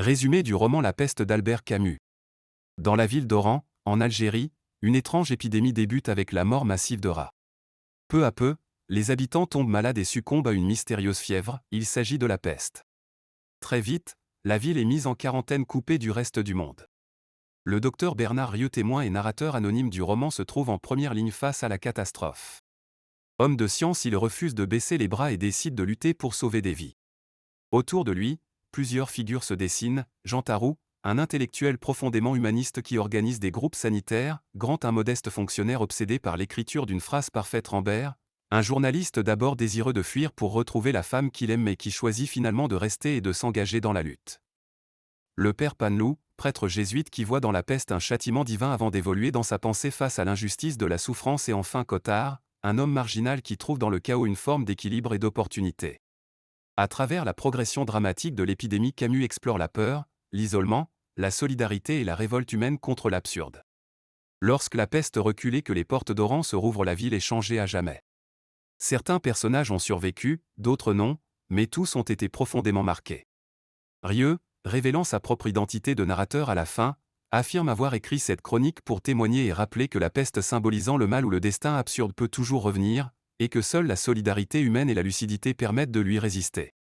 Résumé du roman La peste d'Albert Camus. Dans la ville d'Oran, en Algérie, une étrange épidémie débute avec la mort massive de rats. Peu à peu, les habitants tombent malades et succombent à une mystérieuse fièvre, il s'agit de la peste. Très vite, la ville est mise en quarantaine coupée du reste du monde. Le docteur Bernard Rieu, témoin et narrateur anonyme du roman, se trouve en première ligne face à la catastrophe. Homme de science, il refuse de baisser les bras et décide de lutter pour sauver des vies. Autour de lui, plusieurs figures se dessinent: Jean Taroux, un intellectuel profondément humaniste qui organise des groupes sanitaires; Grant, un modeste fonctionnaire obsédé par l'écriture d'une phrase parfaite; Rambert, un journaliste d'abord désireux de fuir pour retrouver la femme qu'il aime mais qui choisit finalement de rester et de s'engager dans la lutte. Le père Panelou, prêtre jésuite qui voit dans la peste un châtiment divin avant d'évoluer dans sa pensée face à l'injustice de la souffrance; et enfin Cottard, un homme marginal qui trouve dans le chaos une forme d'équilibre et d'opportunité. À travers la progression dramatique de l'épidémie, Camus explore la peur, l'isolement, la solidarité et la révolte humaine contre l'absurde. Lorsque la peste recule et que les portes d'Oran se rouvrent, la ville est changée à jamais. Certains personnages ont survécu, d'autres non, mais tous ont été profondément marqués. Rieu, révélant sa propre identité de narrateur à la fin, affirme avoir écrit cette chronique pour témoigner et rappeler que la peste, symbolisant le mal ou le destin absurde, peut toujours revenir, et que seule la solidarité humaine et la lucidité permettent de lui résister.